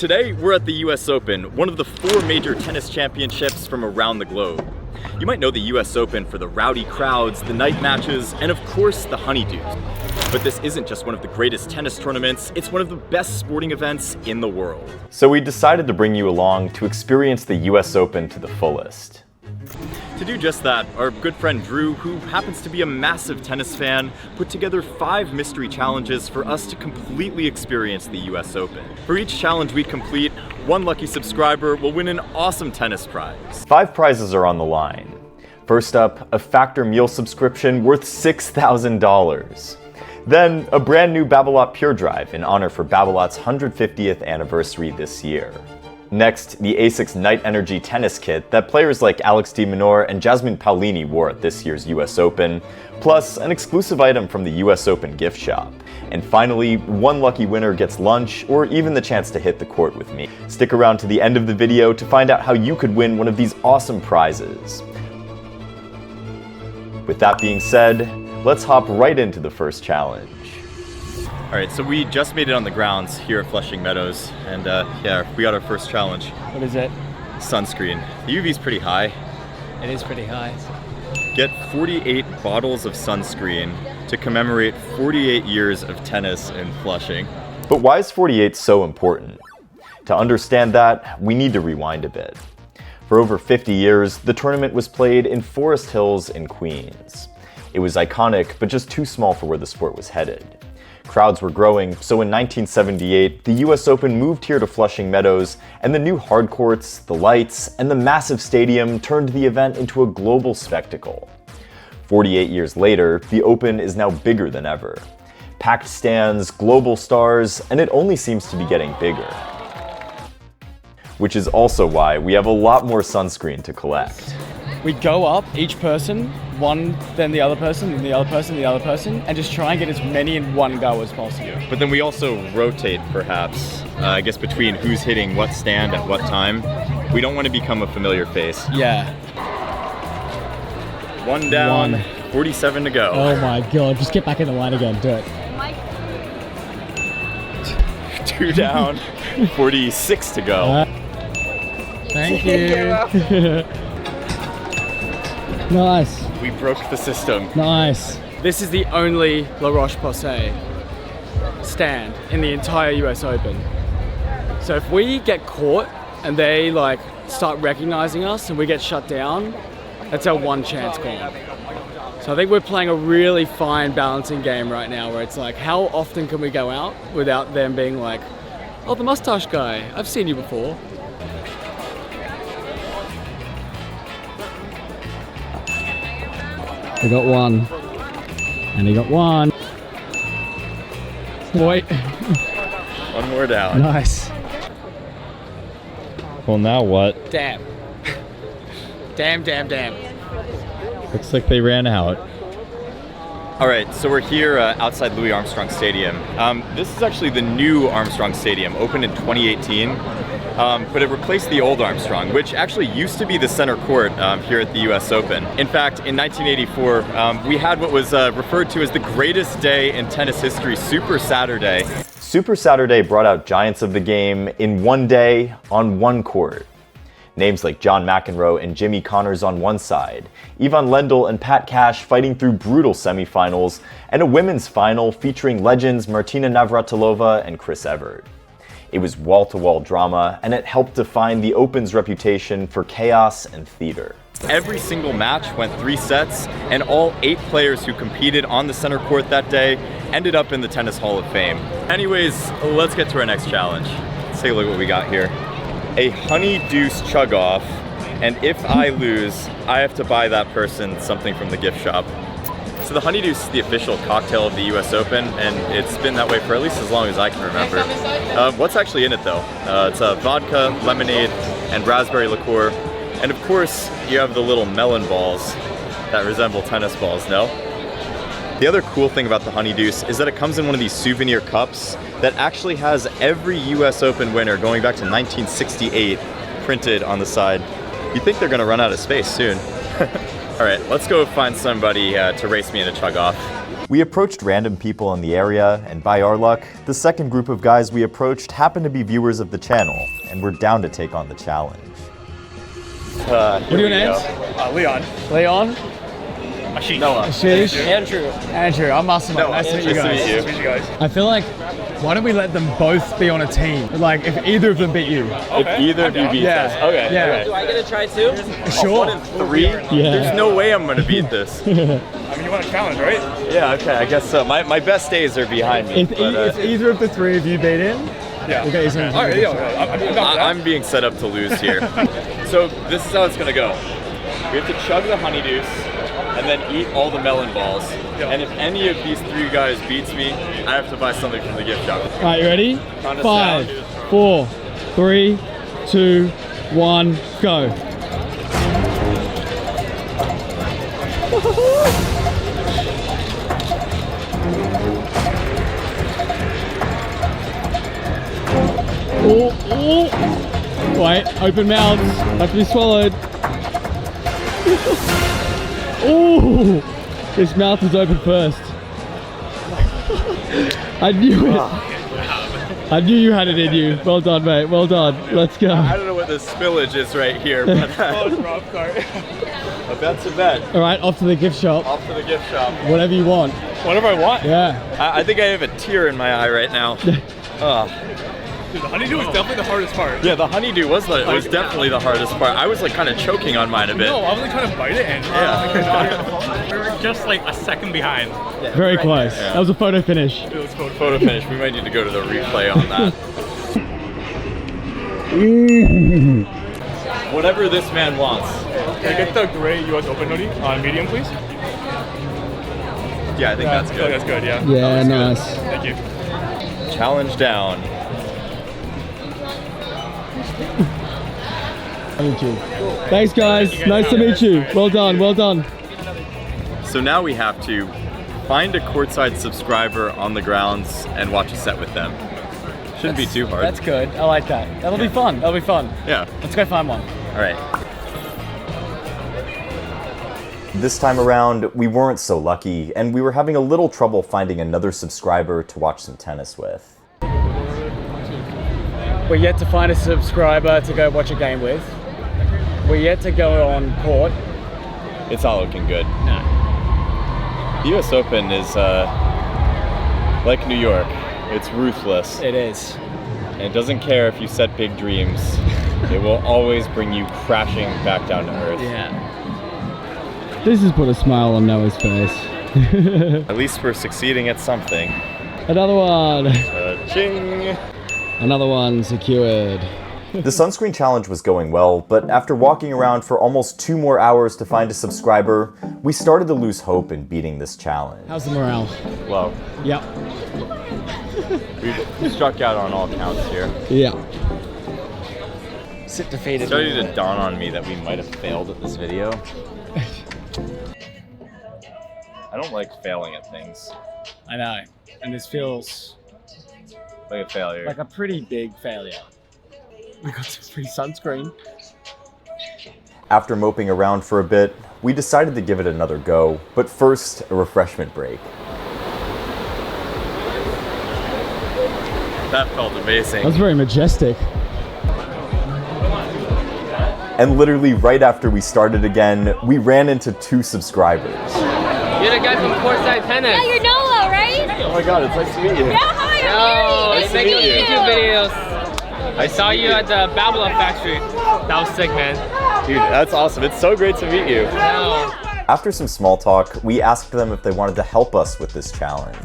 Today, we're at the US Open, one of the 4 major tennis championships from around the globe. You might know the US Open for the rowdy crowds, the night matches, and of course, the honeydews. But this isn't just one of the greatest tennis tournaments, it's one of the best sporting events in the world. So we decided to bring you along to experience the US Open to the fullest. To do just that, our good friend Drew, who happens to be a massive tennis fan, put together 5 mystery challenges for us to completely experience the US Open. For each challenge we complete, one lucky subscriber will win an awesome tennis prize. 5 prizes are on the line. First up, a Factor meal subscription worth $6,000. Then, a brand new Babolat Pure Drive in honor for Babolat's 150th anniversary this year. Next, the ASICS Night Energy tennis kit that players like Alex de Minaur and Jasmine Paolini wore at this year's US Open, plus an exclusive item from the US Open gift shop. And finally, one lucky winner gets lunch or even the chance to hit the court with me. Stick around to the end of the video to find out how you could win one of these awesome prizes. With that being said, let's hop right into the first challenge. All right, so we just made it on the grounds here at Flushing Meadows, and yeah, we got our first challenge. What is it? Sunscreen. The UV's pretty high. It is pretty high. Get 48 bottles of sunscreen to commemorate 48 years of tennis in Flushing. But why is 48 so important? To understand that, we need to rewind a bit. For over 50 years, the tournament was played in Forest Hills in Queens. It was iconic, but just too small for where the sport was headed. Crowds were growing, so in 1978, the US Open moved here to Flushing Meadows, and the new hard courts, the lights, and the massive stadium turned the event into a global spectacle. 48 years later, the Open is now bigger than ever. Packed stands, global stars, and it only seems to be getting bigger. Which is also why we have a lot more sunscreen to collect. We go up, each person, one, then the other person, then the other person, the other person, and just try and get as many in one go as possible. But then we also rotate, perhaps, I guess between who's hitting what stand at what time. We don't want to become a familiar face. Yeah. 1 down, 47 to go. Oh my god, just get back in the line again, do it. 2 down, 46 to go. Thank you. Nice. We broke the system. Nice. This is the only La Roche-Posay stand in the entire US Open. So if we get caught and they start recognizing us and we get shut down, that's our one chance gone. So I think we're playing a really fine balancing game right now where it's like, how often can we go out without them being like, oh, the mustache guy, I've seen you before. We got one. And he got one. Wait. 1 more down. Nice. Well, now what? Damn. Damn. Looks like they ran out. All right, so we're here outside Louis Armstrong Stadium. This is actually the new Armstrong Stadium, opened in 2018, but it replaced the old Armstrong, which actually used to be the center court here at the US Open. In fact, in 1984, we had what was referred to as the greatest day in tennis history, Super Saturday. Super Saturday brought out giants of the game in one day on one court. Names like John McEnroe and Jimmy Connors on one side, Ivan Lendl and Pat Cash fighting through brutal semifinals, and a women's final featuring legends Martina Navratilova and Chris Evert. It was wall-to-wall drama, and it helped define the Open's reputation for chaos and theater. Every single match went 3 sets, and all 8 players who competed on the center court that day ended up in the Tennis Hall of Fame. Anyways, let's get to our next challenge. Let's take a look at what we got here. A honey deuce chug off, and if I lose, I have to buy that person something from the gift shop. So the honey deuce is the official cocktail of the US Open, and it's been that way for at least as long as I can remember. What's actually in it though? It's vodka, lemonade, and raspberry liqueur. And of course, you have the little melon balls that resemble tennis balls, no? The other cool thing about the honey deuce is that it comes in one of these souvenir cups that actually has every US Open winner going back to 1968 printed on the side. You think they're gonna run out of space soon. All right, let's go find somebody to race me in a chug off. We approached random people in the area, and by our luck, the second group of guys we approached happened to be viewers of the channel, and were down to take on the challenge. What are your names? Leon. Leon. Ashish. Noah. Ashish. Andrew. I'm Mastermind. No, Nice to meet you guys. nice to meet you. Meet you guys. I feel like, why don't we let them both be on a team? Like, if either of them beat you. If either of you beat Yeah. us. Okay. Yeah. Okay. Do I get to try too? Sure. 1 and 3? Yeah. There's no way I'm gonna beat this. I mean, you want a challenge, right? Yeah, okay, I guess so. My best days are behind me. If either of the three of you beat him, Yeah. we'll get you some. All right, I'm down for that. I'm being set up to lose here. So this is how it's gonna go. We have to chug the honeydews and then eat all the melon balls. Yeah. And if any of these 3 guys beats me, I have to buy something from the gift shop. All right, you ready? Count us 5, down. 4, 3, 2, 1, go. Oh. Wait, open mouths. Have to be swallowed. Oh, his mouth is open first. I knew it. I knew you had it in you. Well done, mate. Well done. Let's go. I don't know what the spillage is right here, but Oh, it's rough, sorry. a bet's a bet. All right, off to the gift shop. Off to the gift shop. Whatever you want. Whatever I want. Yeah. I think I have a tear in my eye right now. Dude, the honeydew was definitely the hardest part. Yeah, the honeydew was definitely the hardest part. I was like kind of choking on mine a bit. No, I was like trying to bite it and we were just like a second behind. Very close. That was a photo finish. It was Photo finish. We might need to go to the replay on that. Whatever this man wants. Can I get the gray US Open hoodie on medium, please? Yeah, I think that's I feel good. like that's good, yeah. Yeah, nice. Thank you. Challenge down. Thank you. Thanks, guys. Nice to meet you. Well done. Well done. So now we have to find a courtside subscriber on the grounds and watch a set with them. Shouldn't be too hard. That's good. I like that. That'll be fun. That'll be fun. Yeah. Let's go find one. All right. This time around, we weren't so lucky, and we were having a little trouble finding another subscriber to watch some tennis with. We're yet to find a subscriber to go watch a game with. We're yet to go on court. It's not looking good. No. The US Open is like New York. It's ruthless. It is. And it doesn't care if you set big dreams. It will always bring you crashing back down to earth. Yeah. This has put a smile on Noah's face. At least we're succeeding at something. Another one. Ching! Another one secured. The sunscreen challenge was going well, but after walking around for almost 2 more hours to find a subscriber, we started to lose hope in beating this challenge. How's the morale? Low. Yep. We've struck out on all counts here. Yeah. Sit defeated. It's starting to dawn on me that we might have failed at this video. I don't like failing at things. I know. And this feels Like a failure. like a pretty big failure. We got some free sunscreen. After moping around for a bit, we decided to give it another go, but first, a refreshment break. That felt amazing. That's very majestic. And literally right after we started again, we ran into 2 subscribers. You're the guy from Courtside Tennis. Yeah, you're Noah, right? Oh my god, it's nice to meet you. Yeah, hi, Yo, I'm I Mary. make Nice to meet YouTube you. videos. I saw you at the Babolat factory. That was sick, man. Dude, that's awesome. It's so great to meet you. No. After some small talk, we asked them if they wanted to help us with this challenge.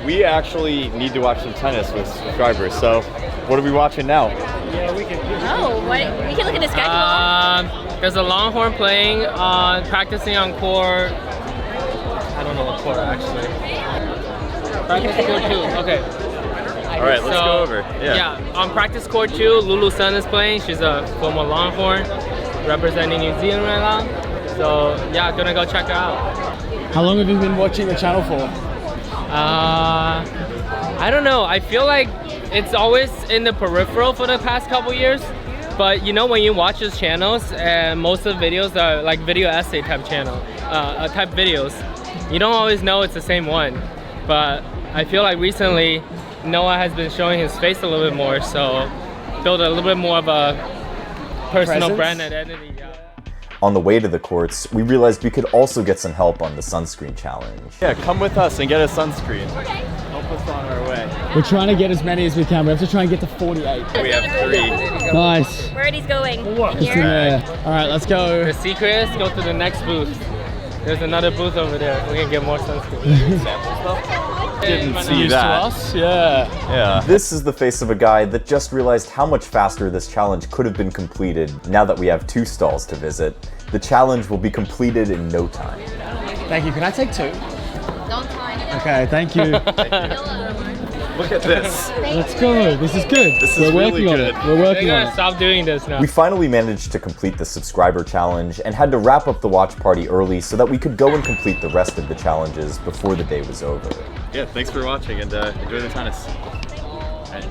We actually need to watch some tennis with subscribers, so what are we watching now? Oh, what? We can look at the schedule. There's a Longhorn playing, practicing on court. I don't know what court actually. Practice court 2. Okay. Alright, let's go over. Yeah, on practice court 2, Lulu Sun is playing. She's a former Longhorn representing New Zealand right now. So yeah, gonna go check her out. How long have you been watching the channel for? I don't know. I feel like it's always in the peripheral for the past couple years. But you know, when you watch his channels, most of the videos are like video essay type channel, type videos. you don't always know it's the same one. But I feel like recently Noah has been showing his face a little bit more, so build a little bit more of a personal brand identity. Yeah. On the way to the courts, we realized we could also get some help on the sunscreen challenge. Yeah, come with us and get a sunscreen. Help us on our way. We're trying to get as many as we can. We have to try and get to 48. We have 3. Nice. Where are these going? Just in there. All right, let's go. The secret is go to the next booth. There's another booth over there. We can get more sunscreen. Didn't see that. Yeah. This is the face of a guy that just realized how much faster this challenge could have been completed. Now that we have 2 stalls to visit, the challenge will be completed in no time. Thank you. Can I take 2? Don't mind. Okay, thank you. Look at this. Let's go. This is good. This is We're really working on good. it. We're We're working on gonna it. stop doing this now. We finally managed to complete the subscriber challenge and had to wrap up the watch party early so that we could go and complete the rest of the challenges before the day was over. Yeah, thanks for watching and enjoy the tennis.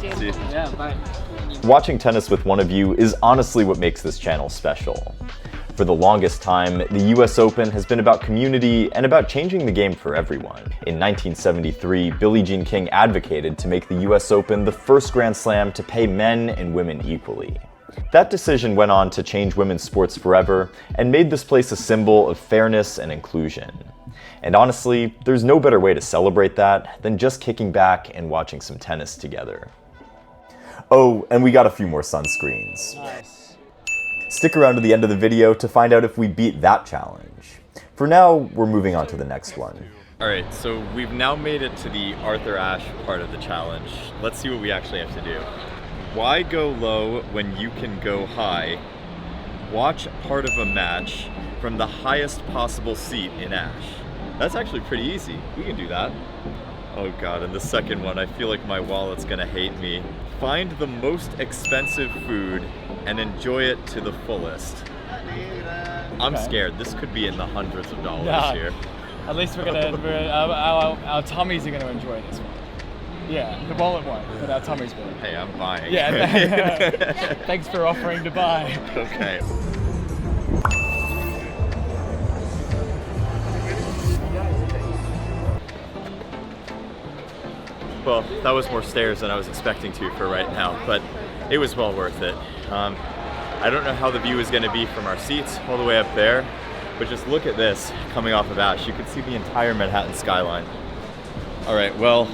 See you. Yeah, bye. Watching tennis with one of you is honestly what makes this channel special. For the longest time, the US Open has been about community and about changing the game for everyone. In 1973, Billie Jean King advocated to make the US Open the first Grand Slam to pay men and women equally. That decision went on to change women's sports forever and made this place a symbol of fairness and inclusion. And honestly, there's no better way to celebrate that than just kicking back and watching some tennis together. Oh, and we got a few more sunscreens. Nice. Stick around to the end of the video to find out if we beat that challenge. For now, we're moving on to the next one. Alright, so we've now made it to the Arthur Ashe part of the challenge. Let's see what we actually have to do. Why go low when you can go high? Watch part of a match from the highest possible seat in Ashe. That's actually pretty easy. We can do that. Oh god, and the second one, I feel like my wallet's gonna hate me. Find the most expensive food and enjoy it to the fullest. I'm scared. This could be in the hundreds of dollars here. At least our tummies are gonna enjoy this one. Yeah, the wallet won't, but our tummies will. Hey, I'm buying. Yeah. Thanks for offering to buy. Okay. Well, that was more stairs than I was expecting to for right now, but it was well worth it. I don't know how the view is going to be from our seats all the way up there, but just look at this coming off of Ashe. You can see the entire Manhattan skyline. All right, well,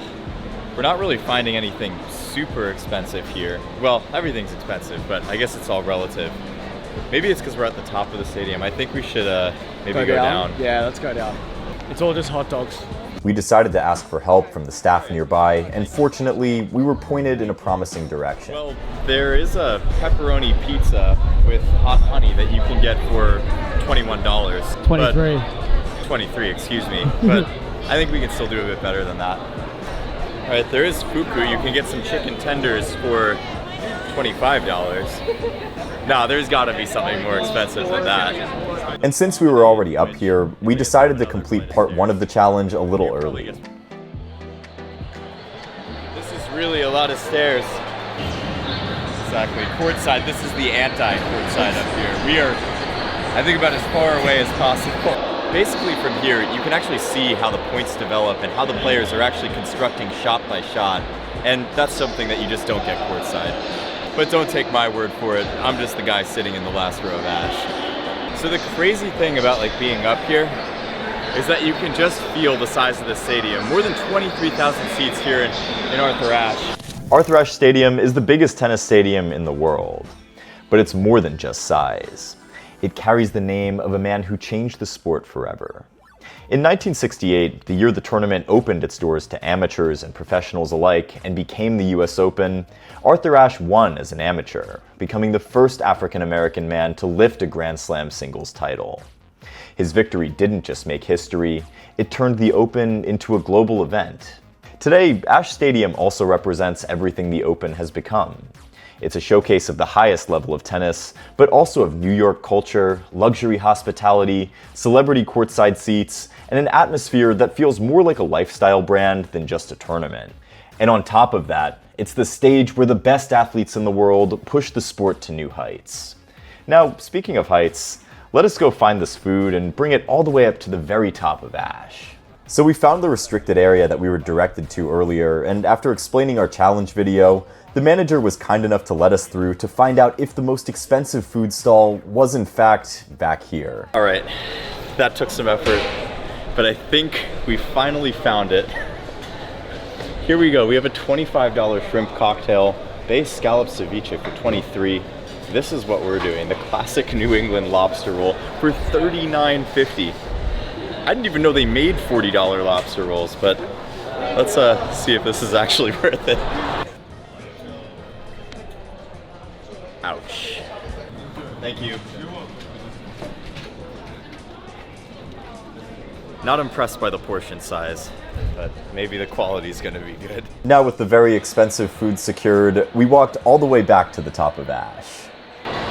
we're not really finding anything super expensive here. Well, everything's expensive, but I guess it's all relative. Maybe it's because we're at the top of the stadium. I think we should maybe go down. Yeah, let's go down. It's all just hot dogs. We decided to ask for help from the staff nearby, and fortunately, we were pointed in a promising direction. Well, there is a pepperoni pizza with hot honey that you can get for $21. 23. 23, excuse me. But I think we can still do a bit better than that. All right, there is fuku. You can get some chicken tenders for $25. Nah, there's gotta be something more expensive than that. And since we were already up here, we decided to complete part 1 of the challenge a little early. This is really a lot of stairs. Exactly, courtside. This is the anti-courtside up here. We are, I think, about as far away as possible. Basically from here, you can actually see how the points develop and how the players are actually constructing shot by shot. And that's something that you just don't get courtside. But don't take my word for it. I'm just the guy sitting in the last row of Ashe. So the crazy thing about being up here is that you can just feel the size of the stadium. More than 23,000 seats here in Arthur Ashe. Arthur Ashe Stadium is the biggest tennis stadium in the world. But it's more than just size. It carries the name of a man who changed the sport forever. In 1968, the year the tournament opened its doors to amateurs and professionals alike and became the US Open, Arthur Ashe won as an amateur, becoming the first African-American man to lift a Grand Slam singles title. His victory didn't just make history, it turned the Open into a global event. Today, Ashe Stadium also represents everything the Open has become. It's a showcase of the highest level of tennis, but also of New York culture, luxury hospitality, celebrity courtside seats, and an atmosphere that feels more like a lifestyle brand than just a tournament. And on top of that, it's the stage where the best athletes in the world push the sport to new heights. Now, speaking of heights, let us go find this food and bring it all the way up to the very top of Ashe. So we found the restricted area that we were directed to earlier, and after explaining our challenge video, the manager was kind enough to let us through to find out if the most expensive food stall was in fact back here. All right, that took some effort, but I think we finally found it. Here we go. We have a $25 shrimp cocktail, base scallop ceviche for $23. This is what we're doing, the classic New England lobster roll for $39.50. I didn't even know they made $40 lobster rolls, but let's see if this is actually worth it. Ouch. Thank you. Not impressed by the portion size, but maybe the quality's gonna be good. Now with the very expensive food secured, we walked all the way back to the top of Ash.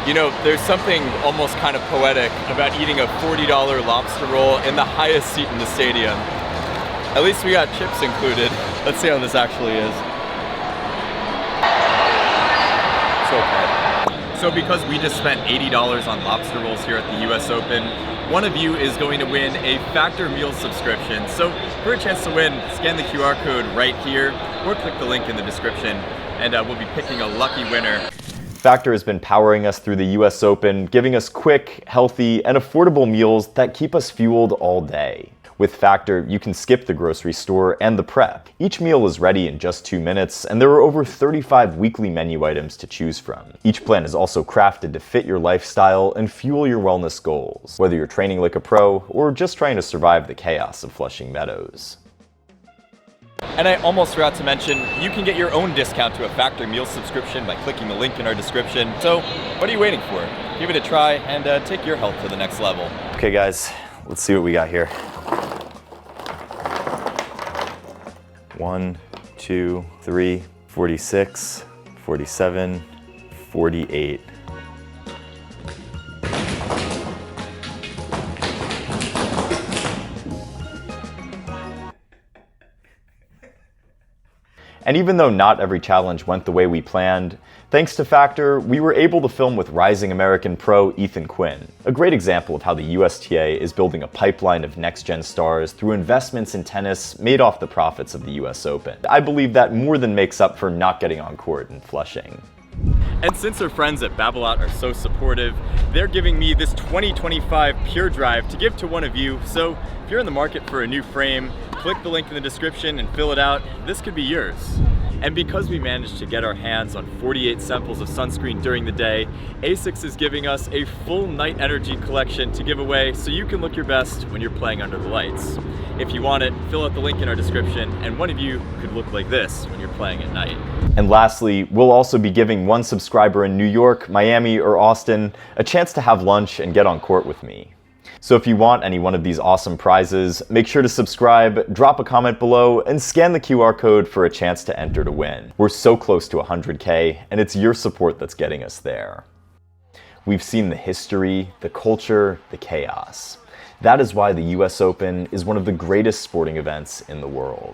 You know, there's something almost kind of poetic about eating a $40 lobster roll in the highest seat in the stadium. At least we got chips included. Let's see how this actually is. So bad. So because we just spent $80 on lobster rolls here at the US Open, one of you is going to win a Factor Meals subscription. So for a chance to win, scan the QR code right here or click the link in the description and we'll be picking a lucky winner. Factor has been powering us through the US Open, giving us quick, healthy, and affordable meals that keep us fueled all day. With Factor, you can skip the grocery store and the prep. Each meal is ready in just 2 minutes, and there are over 35 weekly menu items to choose from. Each plan is also crafted to fit your lifestyle and fuel your wellness goals, whether you're training like a pro or just trying to survive the chaos of Flushing Meadows. And I almost forgot to mention, you can get your own discount to a Factor Meals subscription by clicking the link in our description. So what are you waiting for? Give it a try and take your health to the next level. Okay guys, let's see what we got here. 1, 2, 3, 46, 47, 48. And even though not every challenge went the way we planned, thanks to Factor, we were able to film with rising American pro Ethan Quinn, a great example of how the USTA is building a pipeline of next-gen stars through investments in tennis made off the profits of the US Open. I believe that more than makes up for not getting on court in Flushing. And since our friends at Babolat are so supportive, they're giving me this 2025 Pure Drive to give to one of you. So if you're in the market for a new frame, click the link in the description and fill it out. This could be yours. And because we managed to get our hands on 48 samples of sunscreen during the day, ASICS is giving us a full Night Energy collection to give away so you can look your best when you're playing under the lights. If you want it, fill out the link in our description and one of you could look like this when you're playing at night. And lastly, we'll also be giving one subscriber in New York, Miami, or Austin a chance to have lunch and get on court with me. So if you want any one of these awesome prizes, make sure to subscribe, drop a comment below, and scan the QR code for a chance to enter to win. We're so close to 100K, and it's your support that's getting us there. We've seen the history, the culture, the chaos. That is why the US Open is one of the greatest sporting events in the world.